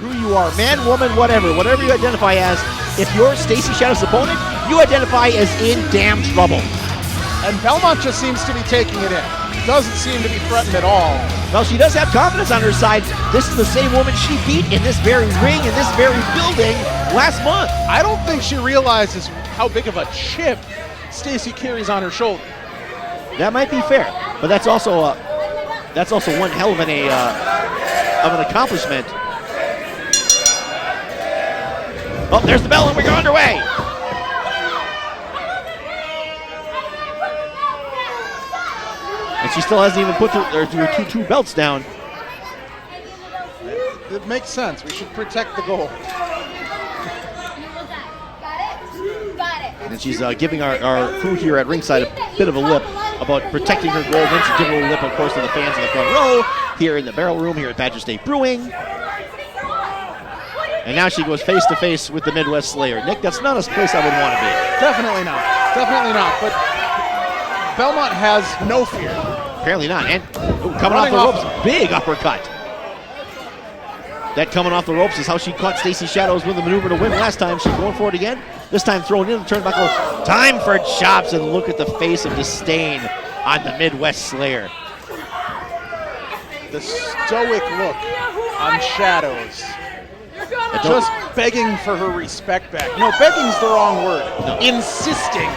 who you are, man, woman, whatever you identify as, if you're Stacy Shadows' opponent, you identify as in damn trouble. And Belmont just seems to be taking it in. Doesn't seem to be threatened at all. Well, she does have confidence on her side. This is the same woman she beat in this very ring, in this very building last month. I don't think she realizes how big of a chip Stacy carries on her shoulder. That might be fair, but that's also one hell of an accomplishment. Oh, there's the bell, and we're underway. And she still hasn't even put her two belts down. It makes sense. We should protect the gold. And she's giving our crew here at ringside a bit of a lip about protecting her gold. Then she's giving a lip, of course, to the fans in the front row here in the barrel room here at Badger State Brewing. And now she goes face to face with the Midwest Slayer. Nick, that's not a place I would want to be. Definitely not. Definitely not. But Belmont has no fear. Apparently not. And coming off the ropes, big uppercut. That coming off the ropes is how she caught Stacy Shadows with the maneuver to win last time. She's going for it again. This time thrown in the turnbuckle. Time for chops, and look at the face of disdain on the Midwest Slayer. The stoic look on Shadows. Just begging for her respect back. No, begging's the wrong word. No. Insisting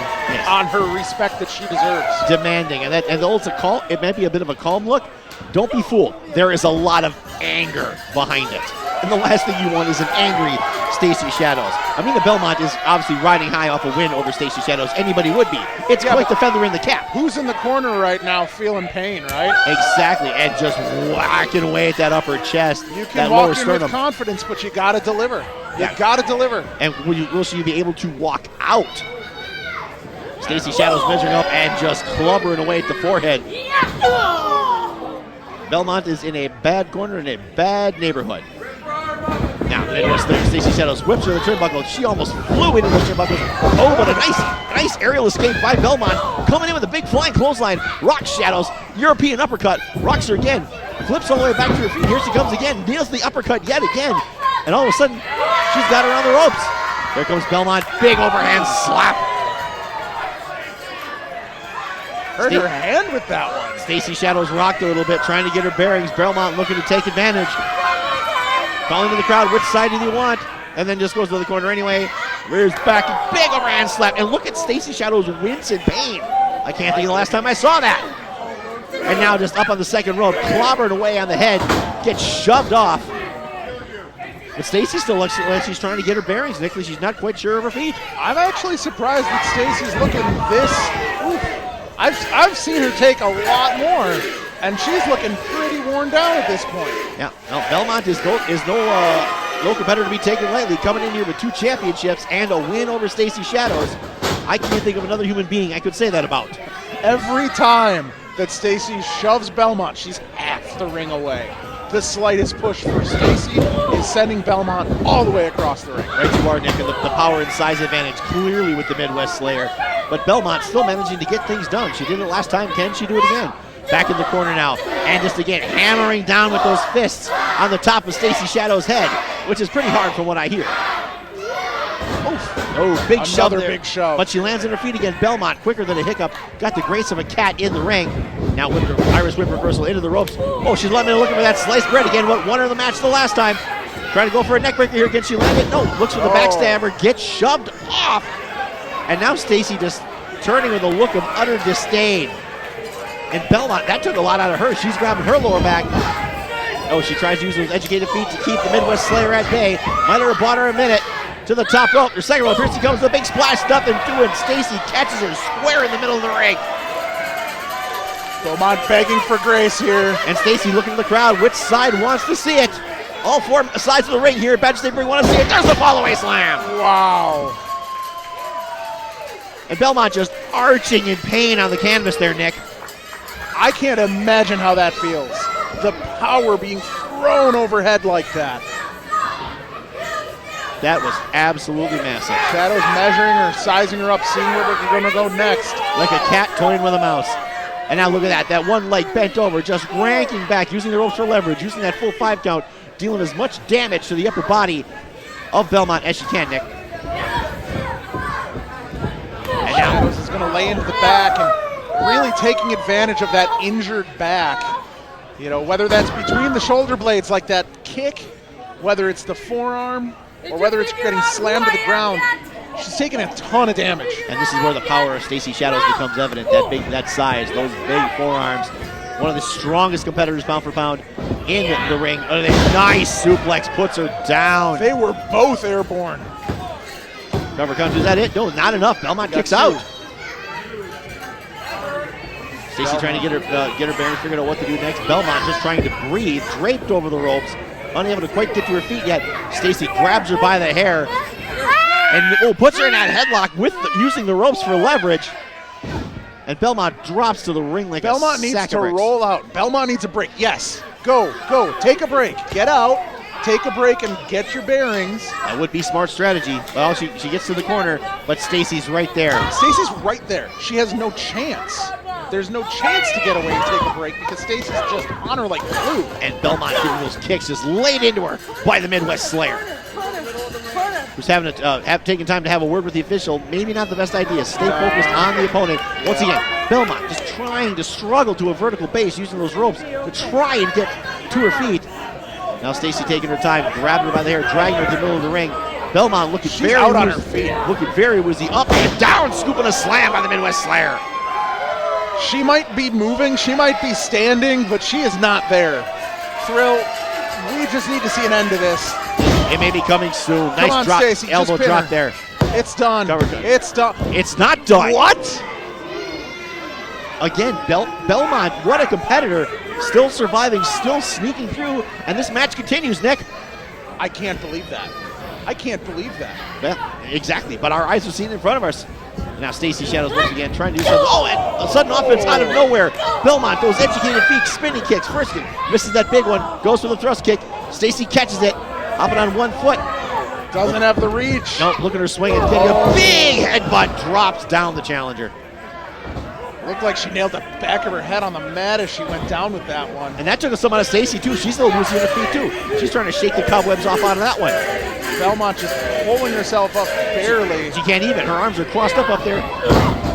on her respect that she deserves. Demanding, and also it might be a bit of a calm look. Don't be fooled. There is a lot of anger behind it. And the last thing you want is an angry Stacy Shadows. Aminah Belmont is obviously riding high off a win over Stacy Shadows. Anybody would be. It's quite the feather in the cap. Who's in the corner right now feeling pain, right? Exactly, and just whacking away at that upper chest. You can walk in with confidence, but you got to deliver. You got to deliver. And will she be able to walk out? Stacy Shadows measuring up and just clubbering away at the forehead. Belmont is in a bad corner in a bad neighborhood. Now, Midwest Slayer, Stacy Shadows whips her the turnbuckle. She almost flew into the turnbuckle. Oh, but a nice aerial escape by Belmont. Coming in with a big flying clothesline. Rocks Shadows. European uppercut. Rocks her again. Flips all the way back to her feet. Here she comes again. Nails the uppercut yet again. And all of a sudden, she's got her on the ropes. There comes Belmont. Big overhand slap. Hurt her hand with that one. Stacy Shadows rocked a little bit, trying to get her bearings. Belmont looking to take advantage. Calling to the crowd, which side do you want? And then just goes to the corner anyway. Rears back, big overhand slap. And look at Stacy Shadows wince in pain. I can't think of the last time I saw that. And now just up on the second rope, clobbered away on the head, gets shoved off. But Stacy still looks like she's trying to get her bearings. Nicholas, she's not quite sure of her feet. I'm actually surprised that Stacy's looking this. Oof. I've seen her take a lot more, and she's looking pretty worn down at this point. Yeah, no, Belmont is no competitor to be taken lightly, coming in here with 2 championships and a win over Stacy Shadows. I can't think of another human being I could say that about. Every time that Stacy shoves Belmont, she's half the ring away. The slightest push for Stacy is sending Belmont all the way across the ring. Right to our Nick, and the power and size advantage clearly with the Midwest Slayer. But Belmont still managing to get things done. She did it last time. Can she do it again? Back in the corner now. And just again, hammering down with those fists on the top of Stacy Shadows' head, which is pretty hard from what I hear. Oh, big shove there. Big shove. But she lands on her feet again. Belmont, quicker than a hiccup, got the grace of a cat in the ring. Now with her Irish whip reversal into the ropes. Oh, she's looking for that sliced bread again. What won her the match the last time. Trying to go for a neck breaker here. Can she land it? No. Looks for the backstabber. Gets shoved off. And now Stacy just turning with a look of utter disdain. And Belmont, that took a lot out of her. She's grabbing her lower back. Oh, she tries to use those educated feet to keep the Midwest Slayer at bay. Might have bought her a minute. To the top rope, her second rope. Here she comes, the big splash, nothing doing. Stacy catches her square in the middle of the ring. Belmont begging for grace here. And Stacy looking at the crowd. Which side wants to see it? All 4 sides of the ring here. Badger State Brewing want to see it. There's the fall-away slam. Wow. And Belmont just arching in pain on the canvas there, Nick. I can't imagine how that feels. The power being thrown overhead like that. That was absolutely massive. Shadows measuring her, sizing her up, seeing where they're going to go next. Like a cat toying with a mouse. And now look at that. That one leg bent over, just ranking back, using the ropes for leverage, using that full 5 count. dealing as much damage to the upper body of Belmont as she can, Nick. And Shadows is going to lay into the back and really taking advantage of that injured back. You know, whether that's between the shoulder blades like that kick, whether it's the forearm, or whether it's getting slammed to the ground, she's taking a ton of damage. And this is where the power of Stacy Shadows becomes evident. That size, those big forearms. One of the strongest competitors pound for pound in the ring. A nice suplex puts her down. They were both airborne. Cover country, is that it? No, not enough. Belmont kicks out. Stacy trying to get her bearings, figured out what to do next. Belmont just trying to breathe, draped over the ropes, unable to quite get to her feet yet. Stacy grabs her by the hair and puts her in that headlock with using the ropes for leverage. And Belmont drops to the ring like Belmont a needs sack to of bricks. roll out. Belmont needs a break. Yes. Go. Take a break. Get out. Take a break and get your bearings. That would be smart strategy. Well, she gets to the corner, but Stacy's right there. Stacy's right there. She has no chance. There's no chance to get away and take a break because Stacy's just on her like glue. And Belmont giving those kicks just laid into her by the Midwest Slayer, who's taking time to have a word with the official. Maybe not the best idea. Stay focused on the opponent. Once again, Belmont just trying to struggle to a vertical base using those ropes to try and get to her feet. Now Stacy taking her time, grabbing her by the hair, dragging her to the middle of the ring. Belmont looking very out on her feet. Looking very woozy. Up and down, scooping a slam by the Midwest Slayer. She might be moving, she might be standing, but she is not there. Thrill, we just need to see an end to this. It may be coming soon. Come Nice on, drop, Stacy, elbow just pin drop her. there. It's done. It's done. It's not done. What? Again, Belmont, what a competitor. Still surviving, still sneaking through, and this match continues, Nick. I can't believe that. I can't believe that. Yeah, exactly, but our eyes have seen it in front of us. Now Stacy Shadows once again trying to do something. Oh, and a sudden offense out of nowhere. Belmont, those educated feet, spinning kicks. First misses that big one, goes for the thrust kick. Stacy catches it, hopping on one foot. Doesn't have the reach. No, look at her swing and getting a big headbutt, drops down the challenger. Looked like she nailed the back of her head on the mat as she went down with that one. And that took some out of Stacy too. She's a little woozy on her feet too. She's trying to shake the cobwebs off out of that one. Belmont just pulling herself up barely. She can't even. Her arms are crossed up there.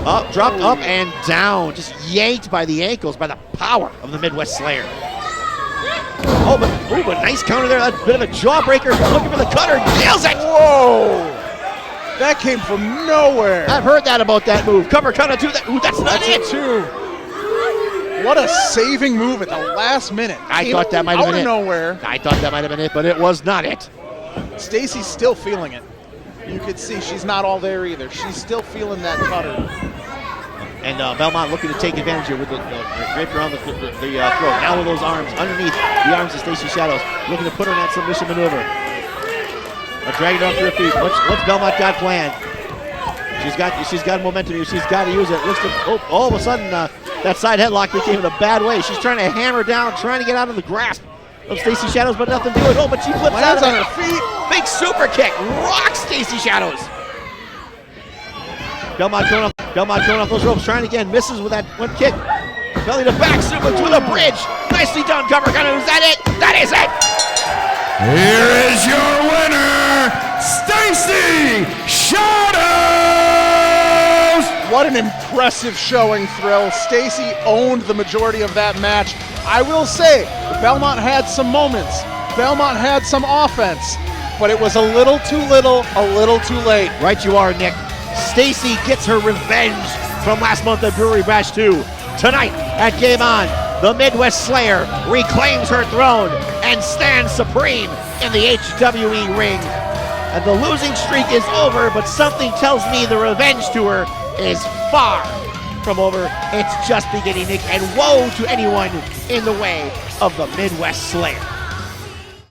Up, dropped up and down. Just yanked by the ankles by the power of the Midwest Slayer. Oh, but nice counter there. That's a bit of a jawbreaker. Looking for the cutter. Nails it. Whoa. That came from nowhere. I've heard that about that move. Cover counter to that. Ooh, that's not it. Too. What a saving move at the last minute. I thought that might have been it. Out of nowhere. I thought that might have been it, but it was not it. Stacy's still feeling it. You could see she's not all there either. She's still feeling that cutter. And Belmont looking to take advantage here with the drape around the throat. Now with those arms underneath the arms of Stacy Shadows, looking to put her in that submission maneuver. Dragging her up to her feet. What's Belmont got planned? She's got momentum here. She's got to use it. Looks to, all of a sudden that side headlock became in a bad way. She's trying to hammer down, trying to get out of the grasp of Stacy Shadows, but nothing doing. Oh, but she flips out of on it. her feet. Big super kick, rocks Stacy Shadows. Belmont going off those ropes, trying again, misses with that one kick. Belly to back, suplex with a bridge. Nicely done, cover. Is that it? That is it. Here is your winner, Stacy Shadows! What an impressive showing, Thrill. Stacy owned the majority of that match. I will say, Belmont had some moments. Belmont had some offense, but it was a little too little, a little too late. Right you are, Nick. Stacy gets her revenge from last month at Brewery Bash 2. Tonight at Game On, the Midwest Slayer reclaims her throne and stands supreme in the HWE ring. And the losing streak is over, but something tells me the revenge tour is far from over. It's just beginning, Nick, and woe to anyone in the way of the Midwest Slayer.